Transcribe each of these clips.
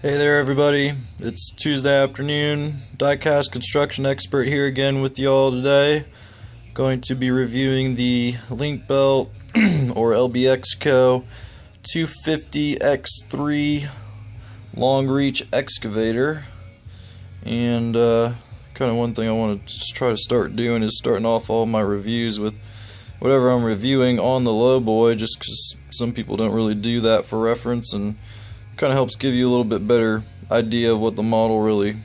Hey there everybody, it's Tuesday afternoon, diecast construction expert here again with y'all today. Going to be reviewing the Link-Belt or LBX Co. 250 X3 Long Reach Excavator. And kind of one thing I want to just try to start doing is starting off all my reviews with whatever I'm reviewing on the low boy, just because some people don't really do that for reference, and kind of helps give you a little bit better idea of what the model really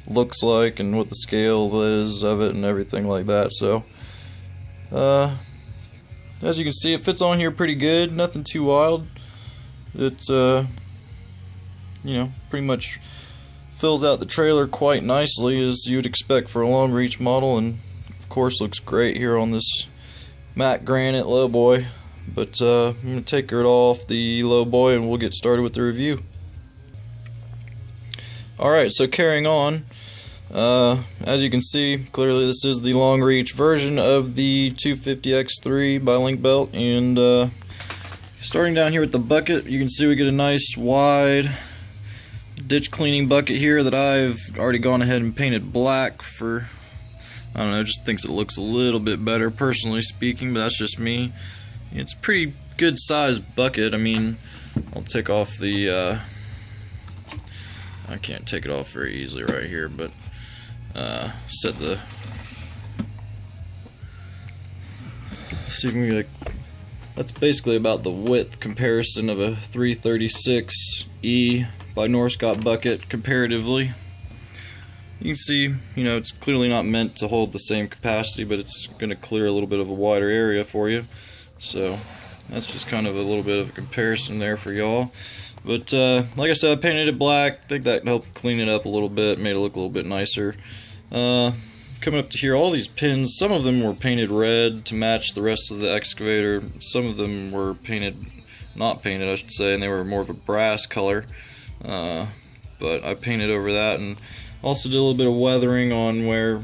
looks like and what the scale is of it and everything like that. So as you can see, it fits on here pretty good, nothing too wild. It's pretty much fills out the trailer quite nicely, as you would expect for a long reach model, and of course looks great here on this matte granite low boy. But I'm going to take it off the low boy and we'll get started with the review. Alright, so carrying on, as you can see, clearly this is the long reach version of the 250 X3 by Link-Belt, and starting down here with the bucket, you can see we get a nice wide ditch cleaning bucket here that I've already gone ahead and painted black for, I don't know, just thinks it looks a little bit better personally speaking, but that's just me. It's a pretty good sized bucket. I mean, I'll take off the I can't take it off very easily right here, but set the, see if we can, that's basically about the width comparison of a 336E by Norscot bucket comparatively. You can see, it's clearly not meant to hold the same capacity, but it's going to clear a little bit of a wider area for you. So that's just kind of a little bit of a comparison there for y'all. But like I said, I painted it black. I think that helped clean it up a little bit, made it look a little bit nicer. Coming up to here, all these pins, some of them were painted red to match the rest of the excavator. Some of them were not painted I should say, and they were more of a brass color. But I painted over that, and also did a little bit of weathering on where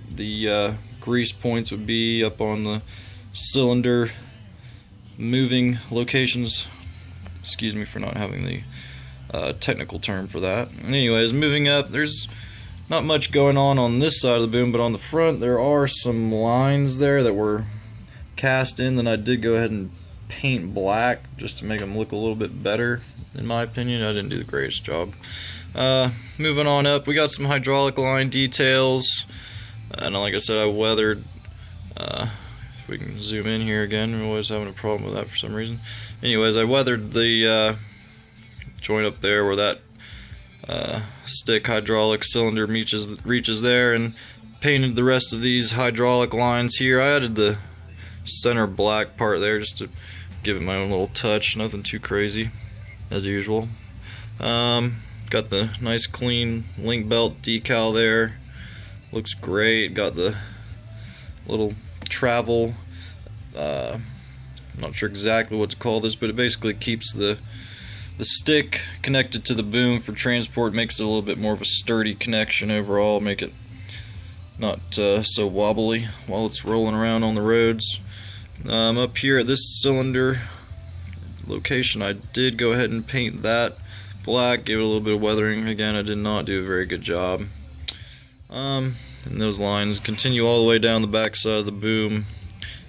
the grease points would be up on the cylinder moving locations. Excuse me for not having the technical term for that. Anyways, moving up, there's not much going on this side of the boom, but on the front there are some lines there that were cast in that I did go ahead and paint black just to make them look a little bit better. In my opinion, I didn't do the greatest job. Moving on up, we got some hydraulic line details, and like I said, I weathered. If we can zoom in here again, I'm always having a problem with that for some reason. Anyways, I weathered the joint up there where that stick hydraulic cylinder reaches there, and painted the rest of these hydraulic lines here. I added the center black part there just to give it my own little touch, nothing too crazy as usual. Got the nice clean Link-Belt decal there, looks great. Got the little travel, I'm not sure exactly what to call this, but it basically keeps the stick connected to the boom for transport, makes it a little bit more of a sturdy connection overall, make it not so wobbly while it's rolling around on the roads. Up here at this cylinder location, I did go ahead and paint that black, give it a little bit of weathering. Again, I did not do a very good job. And those lines continue all the way down the back side of the boom.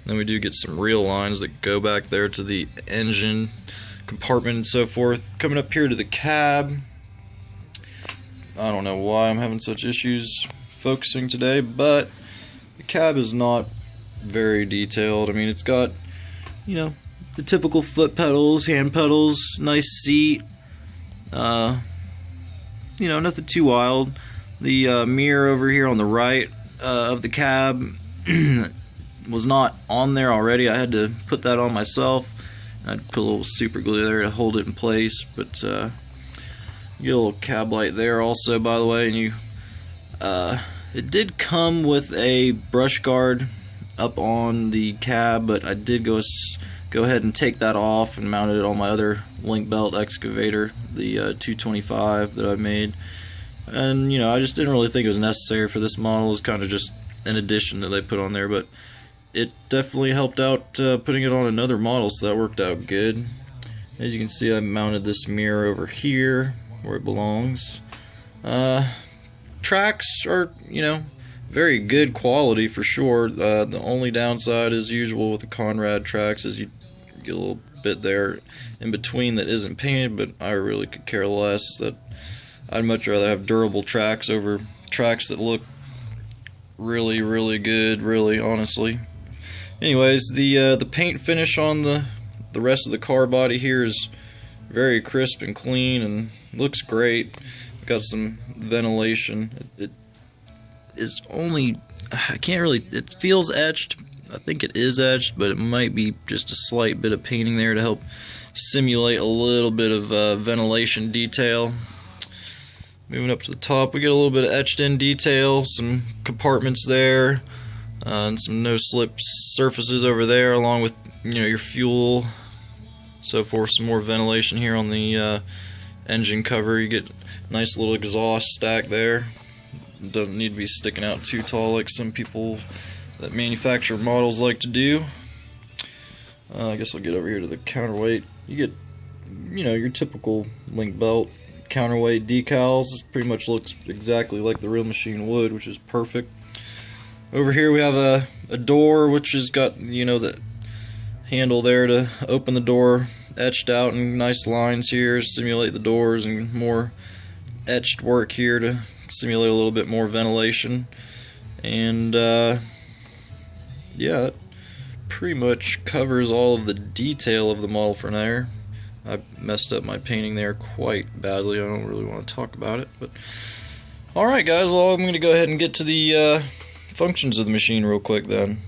Then we do get some real lines that go back there to the engine compartment and so forth. Coming up here to the cab, I don't know why I'm having such issues focusing today, but the cab is not very detailed. I mean, it's got, the typical foot pedals, hand pedals, nice seat, nothing too wild. The mirror over here on the right of the cab was not on there already. I had to put that on myself. I'd put a little super glue there to hold it in place, but you get a little cab light there also, by the way. And it did come with a brush guard up on the cab, but I did go ahead and take that off and mounted it on my other Link-Belt excavator, the 225 that I made. And I just didn't really think it was necessary for this model. It was kind of just an addition that they put on there, but it definitely helped out putting it on another model, so that worked out good. As you can see, I mounted this mirror over here where it belongs. Tracks are, very good quality for sure. The only downside, as usual with the Conrad tracks, is you get a little bit there in between that isn't painted, but I really could care less. That I'd much rather have durable tracks over tracks that look really, really good, really, honestly. Anyways, the paint finish on the rest of the car body here is very crisp and clean and looks great. Got some ventilation. It is only, I can't really, it feels etched. I think it is etched, but it might be just a slight bit of painting there to help simulate a little bit of ventilation detail. Moving up to the top, we get a little bit of etched in detail, some compartments there, and some no-slip surfaces over there, along with your fuel, so forth. Some more ventilation here on the engine cover. You get a nice little exhaust stack there. Doesn't need to be sticking out too tall like some people that manufacture models like to do. I guess I'll get over here to the counterweight. You get, your typical link belt counterweight decals. This pretty much looks exactly like the real machine would, which is perfect. Over here we have a door, which has got, the handle there to open the door, etched out in nice lines here, simulate the doors, and more etched work here to simulate a little bit more ventilation. And yeah, that pretty much covers all of the detail of the model for there. I messed up my painting there quite badly. I don't really want to talk about it, but alright guys, well, I'm going to go ahead and get to the functions of the machine real quick then.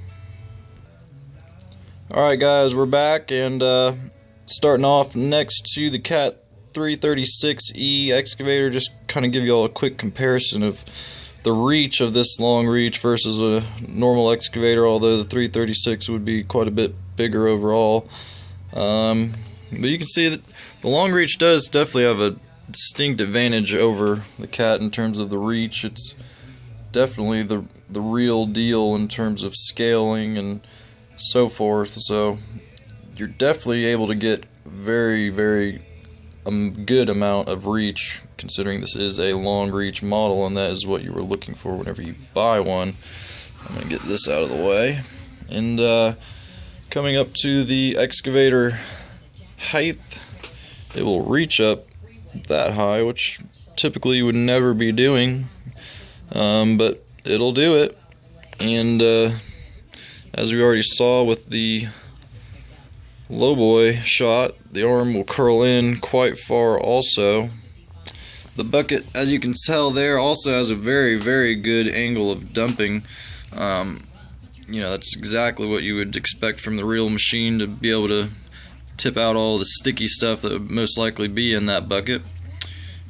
Alright guys, we're back, and starting off next to the Cat 336E excavator, just kind of give you all a quick comparison of the reach of this long reach versus a normal excavator, although the 336 would be quite a bit bigger overall. But you can see that the long reach does definitely have a distinct advantage over the Cat in terms of the reach. It's definitely the real deal in terms of scaling and so forth, so you're definitely able to get very, very good amount of reach, considering this is a long reach model, and that is what you were looking for whenever you buy one. I'm going to get this out of the way. And coming up to the excavator height, it will reach up that high, which typically you would never be doing, but it'll do it. And as we already saw with the lowboy shot, the arm will curl in quite far also. The bucket, as you can tell there, also has a very, very good angle of dumping. That's exactly what you would expect from the real machine, to be able to tip out all the sticky stuff that would most likely be in that bucket.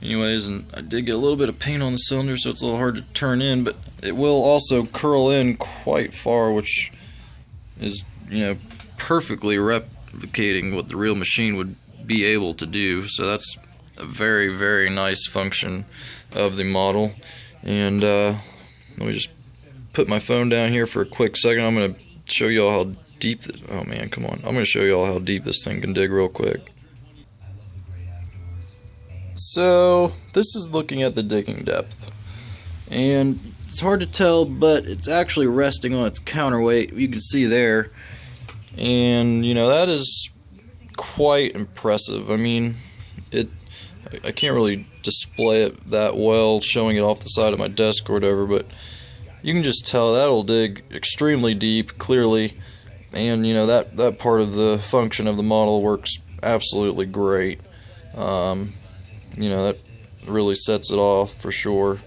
Anyways, and I did get a little bit of paint on the cylinder, so it's a little hard to turn in, but it will also curl in quite far, which is, perfectly replicating what the real machine would be able to do. So that's a very, very nice function of the model. And let me just put my phone down here for a quick second. I'm going to show you all how deep oh man, come on. I'm going to show you all how deep this thing can dig real quick. So this is looking at the digging depth, and it's hard to tell, but it's actually resting on its counterweight. You can see there, and that is quite impressive. I mean, I can't really display it that well showing it off the side of my desk or whatever, but you can just tell that'll dig extremely deep, clearly. And that part of the function of the model works absolutely great. That really sets it off for sure.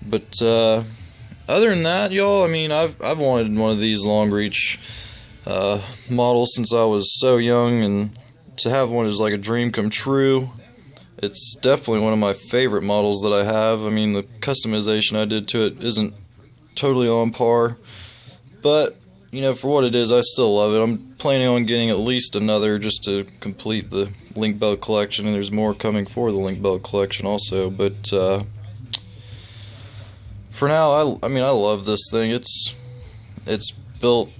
But other than that, y'all, I mean, I've wanted one of these long reach models since I was so young, and to have one is like a dream come true. It's definitely one of my favorite models that I have. I mean, the customization I did to it isn't totally on par, but for what it is, I still love it. I'm planning on getting at least another just to complete the link belt collection, and there's more coming for the link belt collection also. But for now, I mean, I love this thing. It's built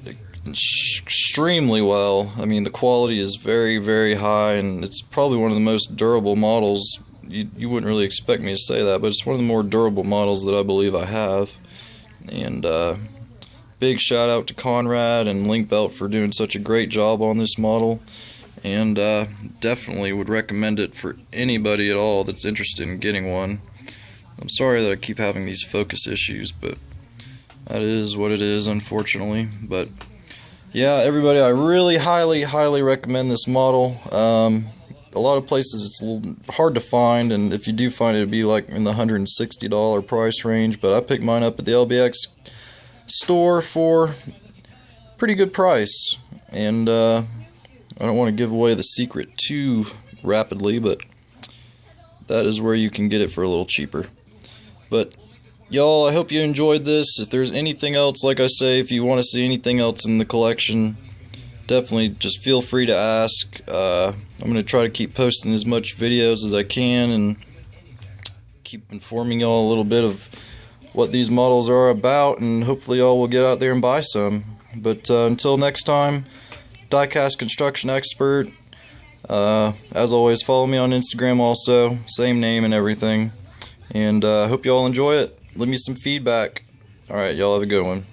extremely well. I mean, the quality is very, very high, and it's probably one of the most durable models you wouldn't really expect me to say that, but it's one of the more durable models that I believe I have. And big shout out to Conrad and Link Belt for doing such a great job on this model, and definitely would recommend it for anybody at all that's interested in getting one. I'm sorry that I keep having these focus issues, but that is what it is, unfortunately. But yeah, everybody, I really highly recommend this model. A lot of places it's a little hard to find, and if you do find it, it'd be like in the $160 price range, but I picked mine up at the LBX store for pretty good price. And I don't want to give away the secret too rapidly, but that is where you can get it for a little cheaper. But y'all, I hope you enjoyed this. If there's anything else, like I say, if you want to see anything else in the collection, definitely just feel free to ask. I'm going to try to keep posting as much videos as I can and keep informing y'all a little bit of what these models are about, and hopefully y'all will get out there and buy some. But until next time, Diecast Construction Expert. As always, follow me on Instagram also, same name and everything. And I hope y'all enjoy it. Leave me some feedback. Alright, y'all have a good one.